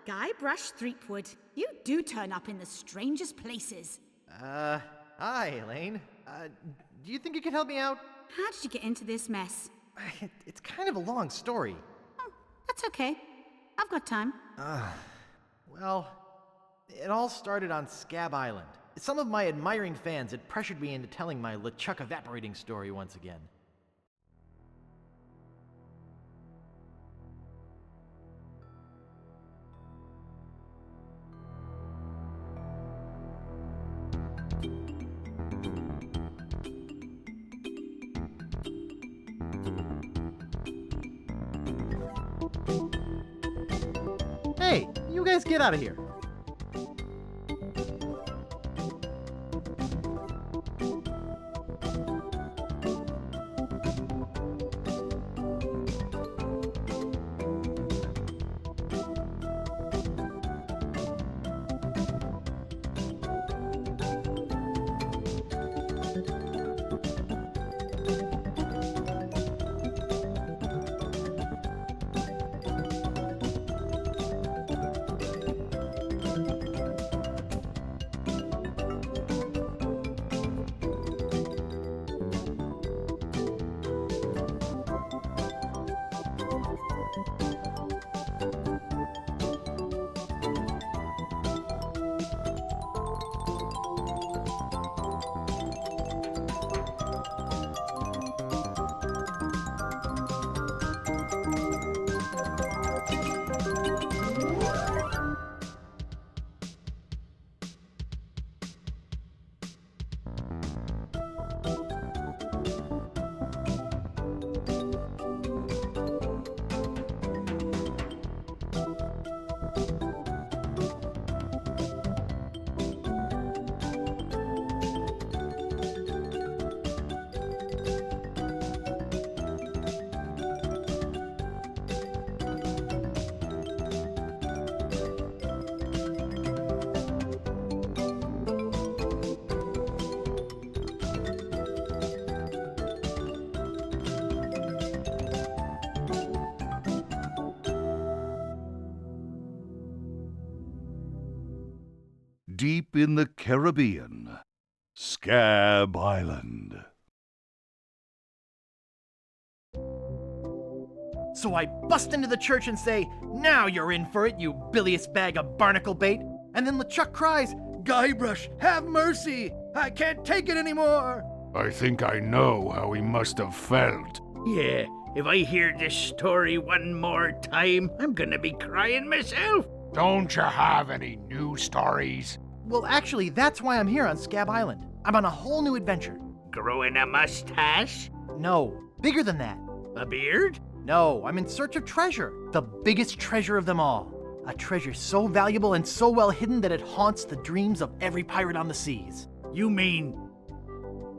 Guybrush Threepwood, you do turn up in the strangest places. Hi, Elaine. Do you think you could help me out? How did you get into this mess? It's kind of a long story. Oh, that's okay. I've got time. Well, it all started on Scab Island. Some of my admiring fans had pressured me into telling my LeChuck evaporating story once again. Hey, you guys get out of here. Deep in the Caribbean, Scab Island. So I bust into the church and say, "Now you're in for it, you bilious bag of barnacle bait." And then LeChuck cries, "Guybrush, have mercy! I can't take it anymore!" I think I know how he must have felt. Yeah, if I hear this story one more time, I'm gonna be crying myself. Don't you have any new stories? Well, actually, that's why I'm here on Scab Island. I'm on a whole new adventure. Growing a mustache? No, bigger than that. A beard? No, I'm in search of treasure. The biggest treasure of them all. A treasure so valuable and so well hidden that it haunts the dreams of every pirate on the seas. You mean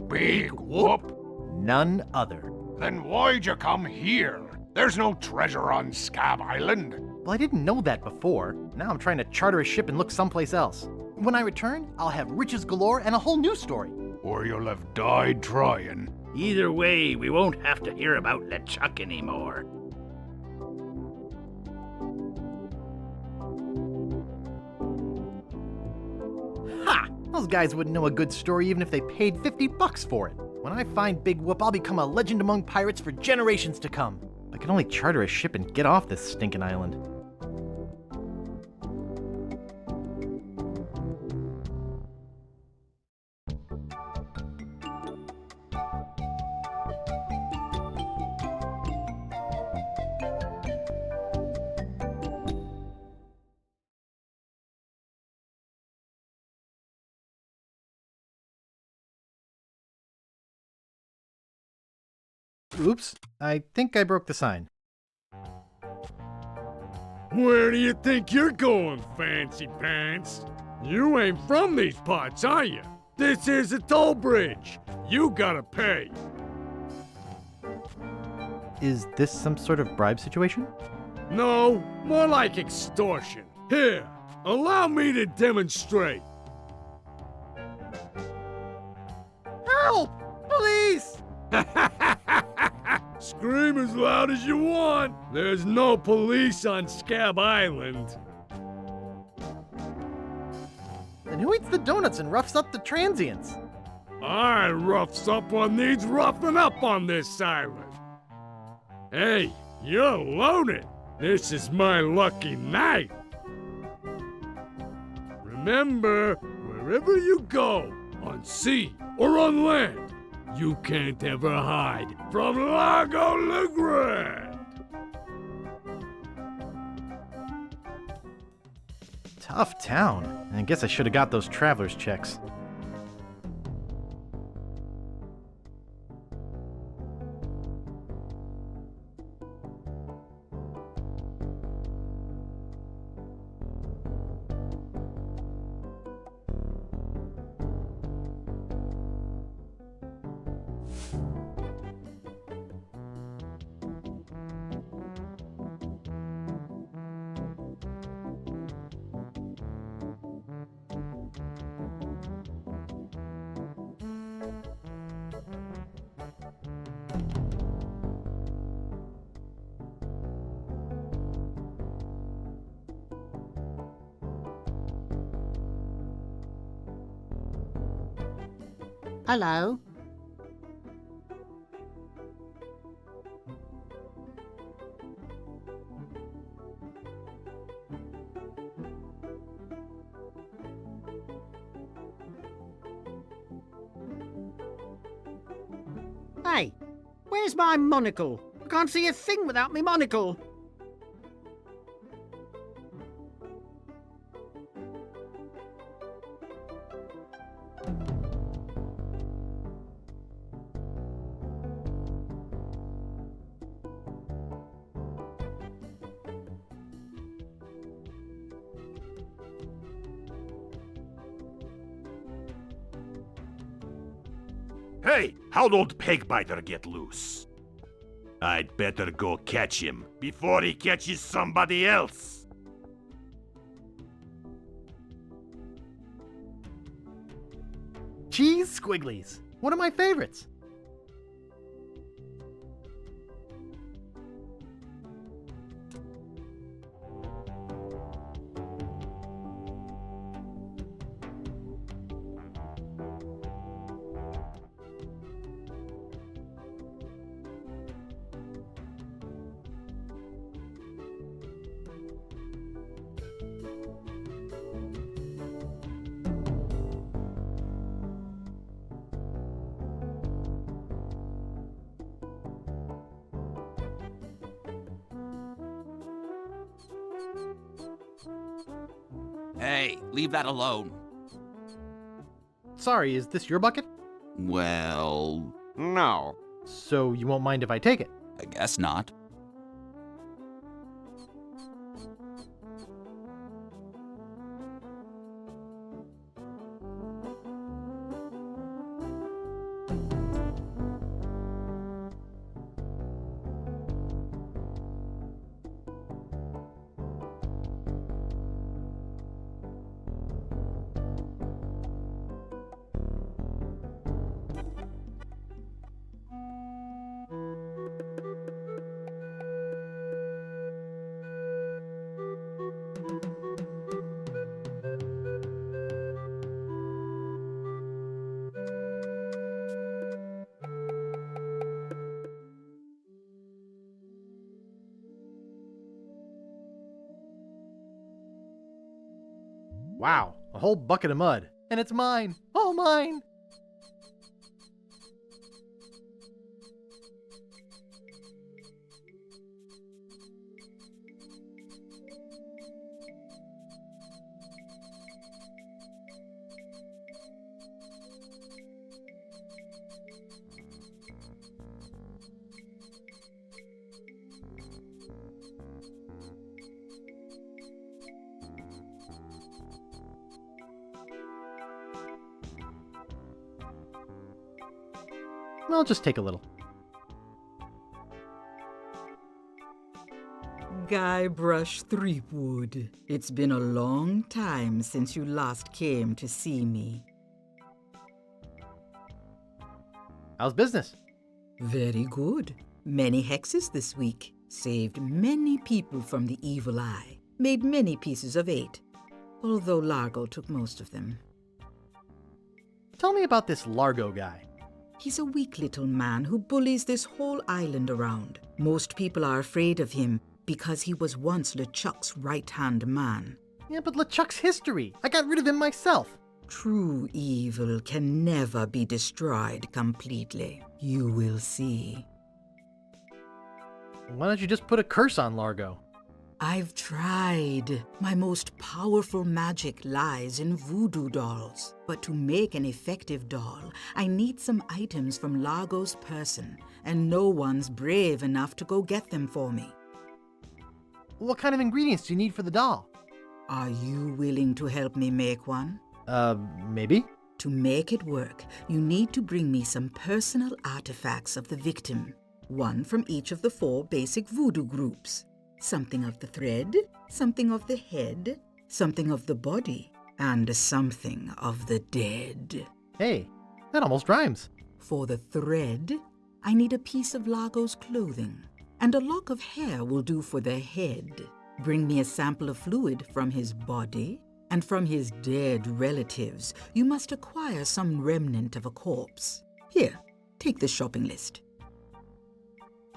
Big whoop? None other. Then why'd you come here? There's no treasure on Scab Island. Well, I didn't know that before. Now I'm trying to charter a ship and look someplace else. When I return, I'll have riches galore and a whole new story. Or you'll have died trying. Either way, we won't have to hear about LeChuck anymore. Ha! Those guys wouldn't know a good story even if they paid $50 for it. When I find Big Whoop, I'll become a legend among pirates for generations to come. I can only charter a ship and get off this stinking island. Oops, I think I broke the sign. Where do you think you're going, fancy pants? You ain't from these parts, are you? This is a toll bridge. You gotta pay. Is this some sort of bribe situation? No, more like extortion. Here, allow me to demonstrate. Help! Police! Scream as loud as you want. There's no police on Scab Island. And who eats the donuts and roughs up the transients? I roughs up what needs roughing up on this island. Hey, you're loaded. This is my lucky night. Remember, wherever you go, on sea or on land, you can't ever hide from Largo Legrand. Tough town. I guess I should have got those traveler's checks. Hello? Hey, where's my monocle? I can't see a thing without me monocle. Hey, how'd old Pegbiter get loose? I'd better go catch him before he catches somebody else. Cheese squigglies. One of my favorites. Hey, leave that alone. Sorry, is this your bucket? Well, No. So you won't mind if I take it? I guess not. Wow, a whole bucket of mud. And it's mine. All mine. I'll just take a little. Guybrush Threepwood, it's been a long time since you last came to see me. How's business? Very good. Many hexes this week. Saved many people from the evil eye. Made many pieces of 8. Although Largo took most of them. Tell me about this Largo guy. He's a weak little man who bullies this whole island around. Most people are afraid of him because he was once LeChuck's right-hand man. Yeah, but LeChuck's history. I got rid of him myself. True evil can never be destroyed completely. You will see. Why don't you just put a curse on Largo? I've tried. My most powerful magic lies in voodoo dolls. But to make an effective doll, I need some items from Largo's person, and no one's brave enough to go get them for me. What kind of ingredients do you need for the doll? Are you willing to help me make one? Maybe? To make it work, you need to bring me some personal artifacts of the victim. One from each of the 4 basic voodoo groups. Something of the thread, something of the head, something of the body, and something of the dead. Hey, that almost rhymes. For the thread, I need a piece of Largo's clothing, and a lock of hair will do for the head. Bring me a sample of fluid from his body, and from his dead relatives, you must acquire some remnant of a corpse. Here, take the shopping list.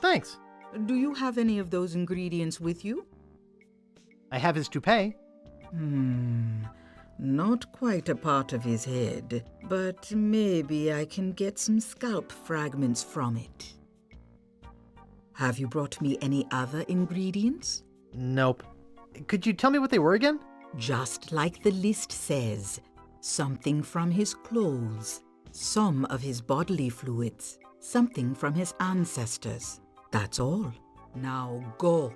Thanks. Do you have any of those ingredients with you? I have his toupee. Not quite a part of his head, but maybe I can get some scalp fragments from it. Have you brought me any other ingredients? Nope. Could you tell me what they were again? Just like the list says, something from his clothes, some of his bodily fluids, something from his ancestors. That's all. Now go.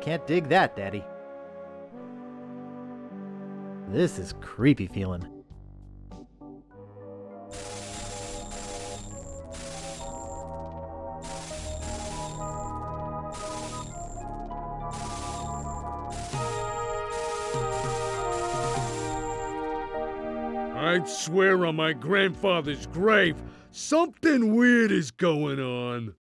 Can't dig that, Daddy. This is creepy feeling. I'd swear on my grandfather's grave, something weird is going on.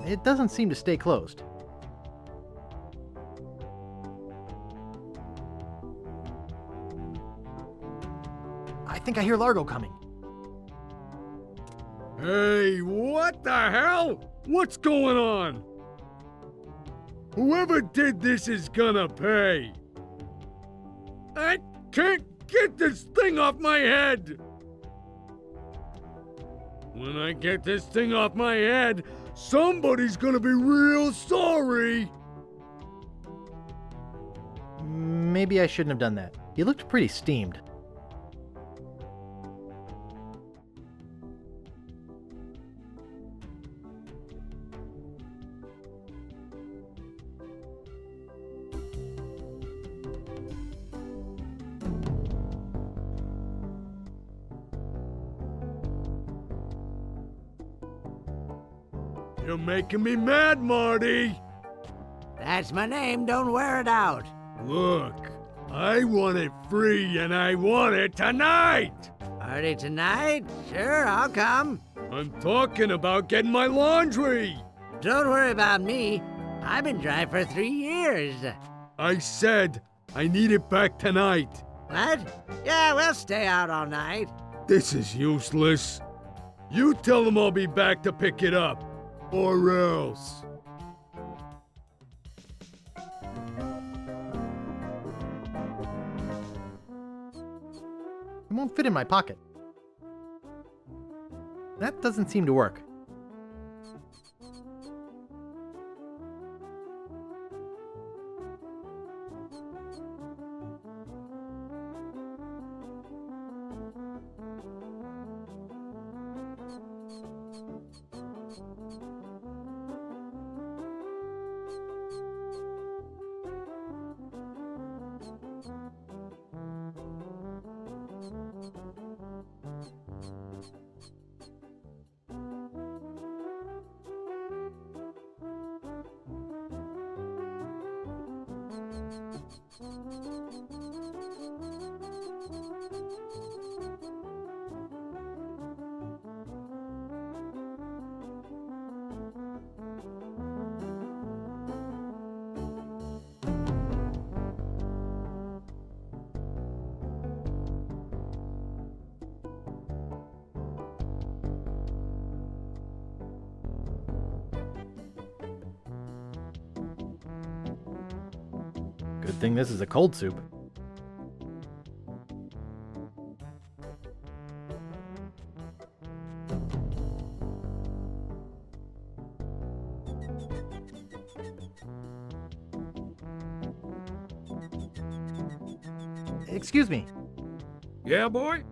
It doesn't seem to stay closed. I think I hear Largo coming. Hey, what the hell? What's going on? Whoever did this is gonna pay. I can't get this thing off my head. When I get this thing off my head, somebody's gonna be real sorry. Maybe I shouldn't have done that. He looked pretty steamed. You're making me mad, Marty. That's my name, don't wear it out. Look, I want it free and I want it tonight. Party tonight? Sure, I'll come. I'm talking about getting my laundry. Don't worry about me. I've been dry for 3 years. I said I need it back tonight. What? Yeah, we'll stay out all night. This is useless. You tell them I'll be back to pick it up. Or else. It won't fit in my pocket. That doesn't seem to work. Good thing this is a cold soup. Excuse me, Yeah, boy?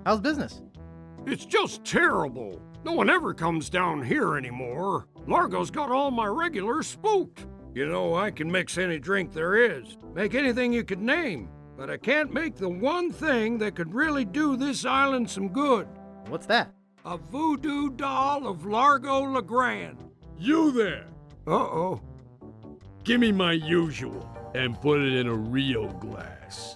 how's business? It's just terrible. No one ever comes down here anymore. Largo's got all my regulars spooked. You know, I can mix any drink there is, make anything you could name, but I can't make the one thing that could really do this island some good. What's that? A voodoo doll of Largo LeGrand. You there. Uh-oh. Give me my usual and put it in a real glass.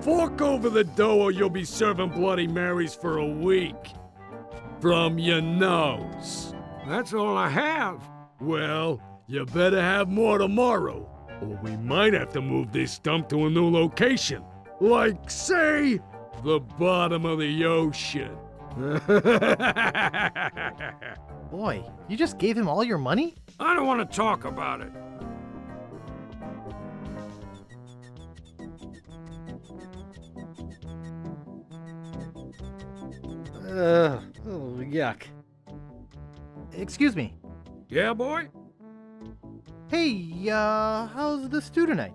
Fork over the dough or you'll be serving Bloody Marys for a week. From your nose. That's all I have. Well, you better have more tomorrow, or we might have to move this stump to a new location. Like, say, the bottom of the ocean. Boy, you just gave him all your money? I don't want to talk about it. Oh, yuck. Excuse me. Yeah, boy? Hey, how's the stew tonight?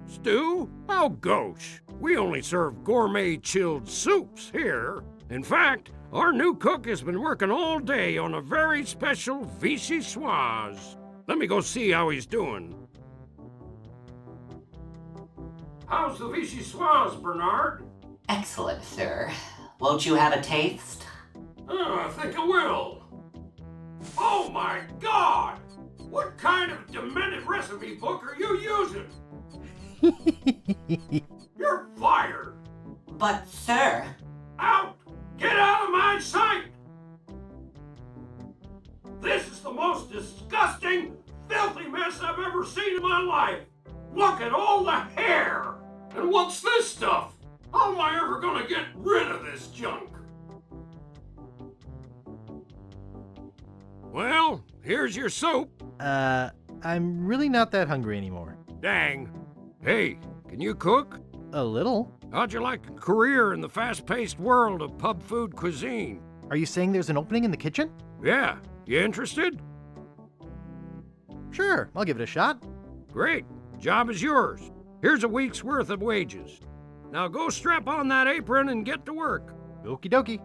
Stew? Oh, gosh. We only serve gourmet chilled soups here. In fact, our new cook has been working all day on a very special vichyssoise. Let me go see how he's doing. How's the vichyssoise, Bernard? Excellent, sir. Won't you have a taste? Oh, I think I will. Oh my God! What kind of demented recipe book are you using? You're fired! But, sir... Out! Get out of my sight! This is the most disgusting, filthy mess I've ever seen in my life! Look at all the hair! And what's this stuff? How am I ever gonna get rid of this junk? Well, here's your soup. I'm really not that hungry anymore. Dang. Hey, can you cook? A little? How'd you like a career in the fast-paced world of pub food cuisine? Are you saying there's an opening in the kitchen? Yeah, you interested? Sure, I'll give it a shot. Great, job is yours. Here's a week's worth of wages. Now go strap on that apron and get to work. Okie dokie.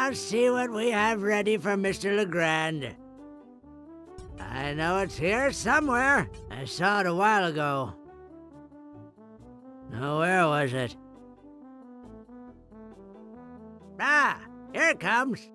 I'll see what we have ready for Mr. Legrand. I know it's here somewhere. I saw it a while ago. Now, where was it? Ah, here it comes.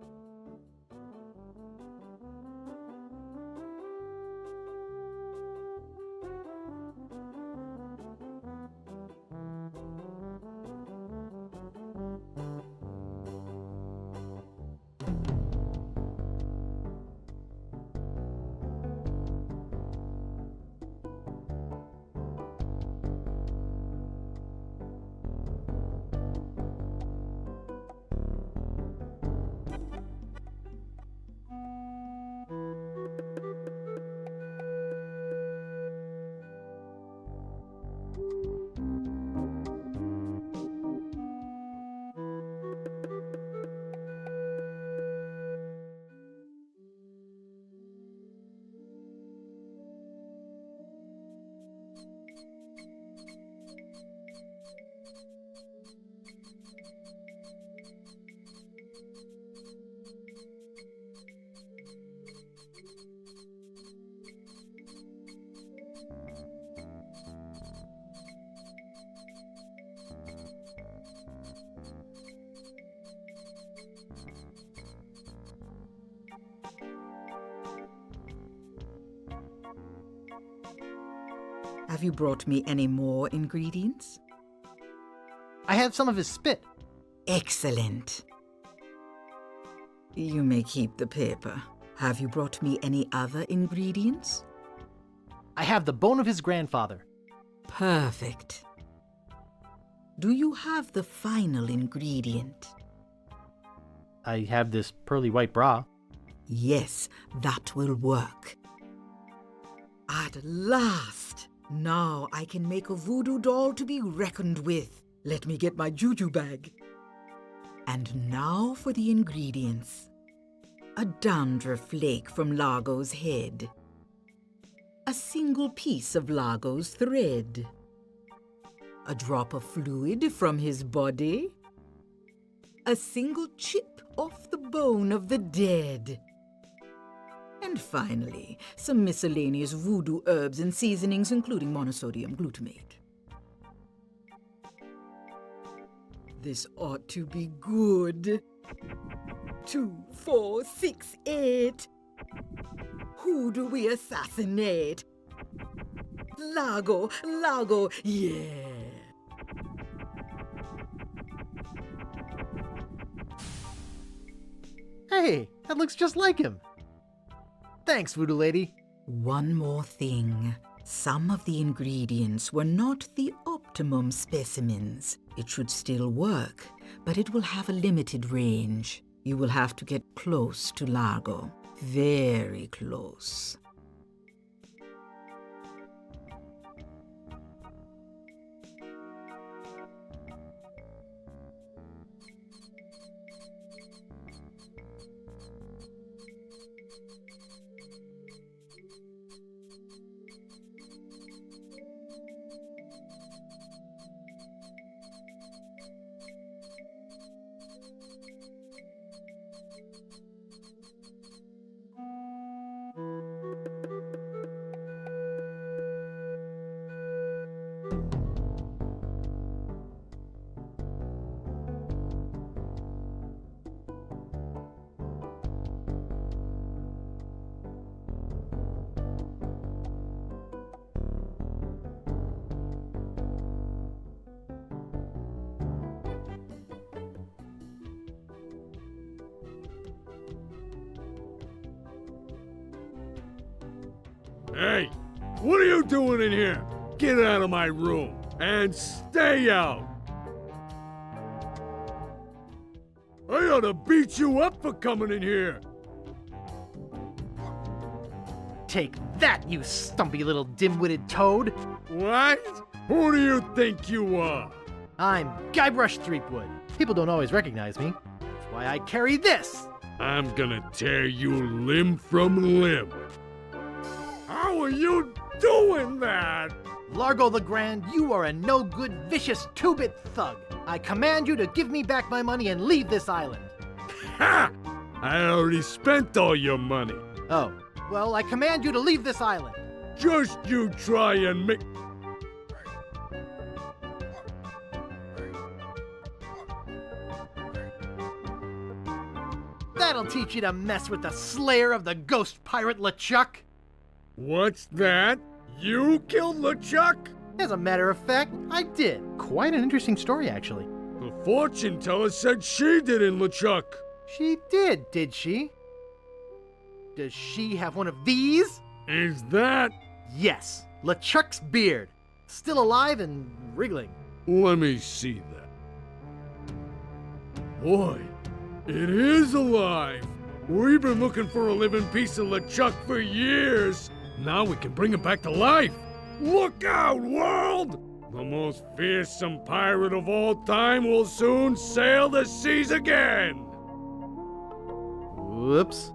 Have you brought me any more ingredients? I have some of his spit. Excellent. You may keep the paper. Have you brought me any other ingredients? I have the bone of his grandfather. Perfect. Do you have the final ingredient? I have this pearly white bra. Yes, that will work. At last! Now I can make a voodoo doll to be reckoned with. Let me get my juju bag. And now for the ingredients. A dandruff flake from Largo's head. A single piece of Largo's thread. A drop of fluid from his body. A single chip off the bone of the dead. And finally, some miscellaneous voodoo herbs and seasonings, including monosodium glutamate. This ought to be good. 2, 4, 6, 8. Who do we assassinate? Largo, Largo, yeah. Hey, that looks just like him. Thanks, Voodoo Lady. One more thing. Some of the ingredients were not the optimum specimens. It should still work, but it will have a limited range. You will have to get close to Largo. Very close. Hey, what are you doing in here? Get out of my room. and stay out. I ought to beat you up for coming in here. Take that, you stumpy little dim-witted toad! What? Who do you think you are? I'm Guybrush Threepwood. People don't always recognize me. That's why I carry this! I'm gonna tear you limb from limb. How are you doing that? Largo the Grand, you are a no-good, vicious two-bit thug. I command you to give me back my money and leave this island. Ha! I already spent all your money. Oh, well, I command you to leave this island. Just you try and make... That'll teach you to mess with the slayer of the ghost pirate LeChuck. What's that? You killed LeChuck? As a matter of fact, I did. Quite an interesting story, actually. The fortune teller said she did in LeChuck. She did she? Does she have one of these? Is that... Yes, LeChuck's beard. Still alive and wriggling. Let me see that. Boy, it is alive. We've been looking for a living piece of LeChuck for years. Now we can bring him back to life. Look out, world! The most fearsome pirate of all time will soon sail the seas again. Whoops.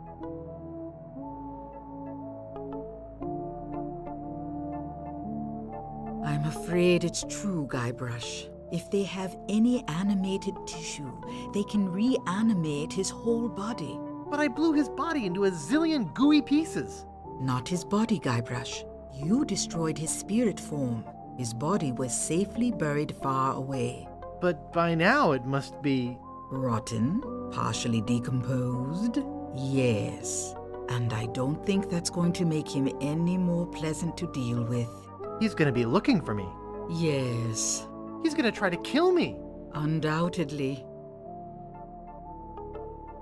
I'm afraid it's true, Guybrush. If they have any animated tissue, they can reanimate his whole body. But I blew his body into a zillion gooey pieces. Not his body, Guybrush. You destroyed his spirit form. His body was safely buried far away. But by now it must be... Rotten? Partially decomposed? Yes. And I don't think that's going to make him any more pleasant to deal with. He's gonna be looking for me. Yes. He's gonna try to kill me. Undoubtedly.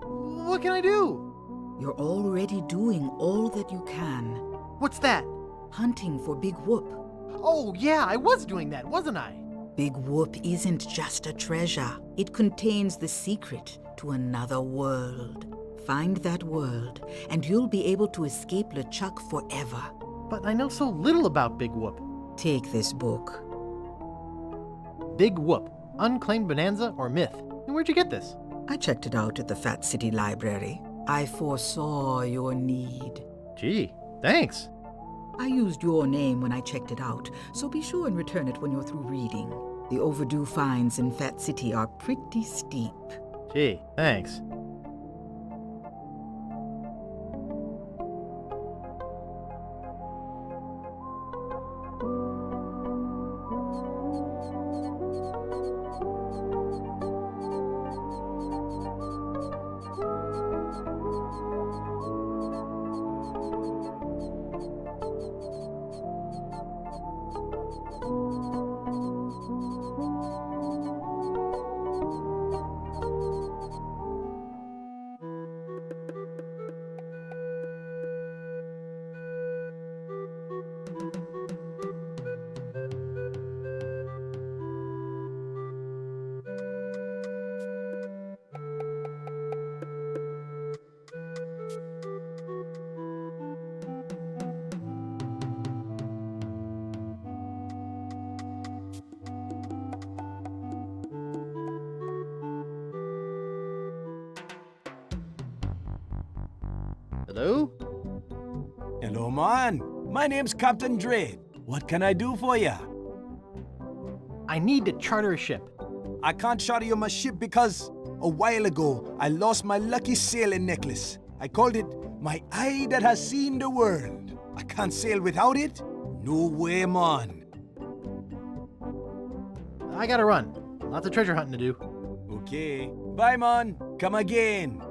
What can I do? You're already doing all that you can. What's that? Hunting for Big Whoop. Oh yeah, I was doing that, wasn't I? Big Whoop isn't just a treasure. It contains the secret to another world. Find that world, and you'll be able to escape LeChuck forever. But I know so little about Big Whoop. Take this book. Big Whoop, Unclaimed Bonanza or Myth. And where'd you get this? I checked it out at the Fat City Library. I foresaw your need. Gee, thanks. I used your name when I checked it out, so be sure and return it when you're through reading. The overdue fines in Fat City are pretty steep. Gee, thanks. Hello? Hello, man. My name's Captain Drake. What can I do for ya? I need to charter a ship. I can't charter you my ship because a while ago I lost my lucky sailing necklace. I called it my eye that has seen the world. I can't sail without it? No way, man. I gotta run. Lots of treasure hunting to do. Okay. Bye, man. Come again.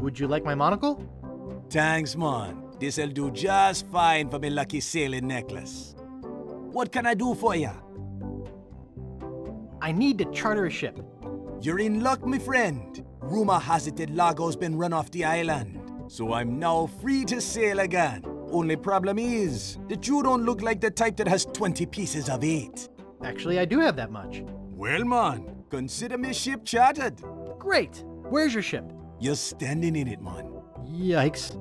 Would you like my monocle? Thanks, man. This'll do just fine for me lucky sailing necklace. What can I do for ya? I need to charter a ship. You're in luck, my friend. Rumor has it that Largo's been run off the island. so I'm now free to sail again. Only problem is that you don't look like the type that has 20 pieces of 8. Actually, I do have that much. Well, man, consider me ship chartered. Great! Where's your ship? You're standing in it, man. Yikes.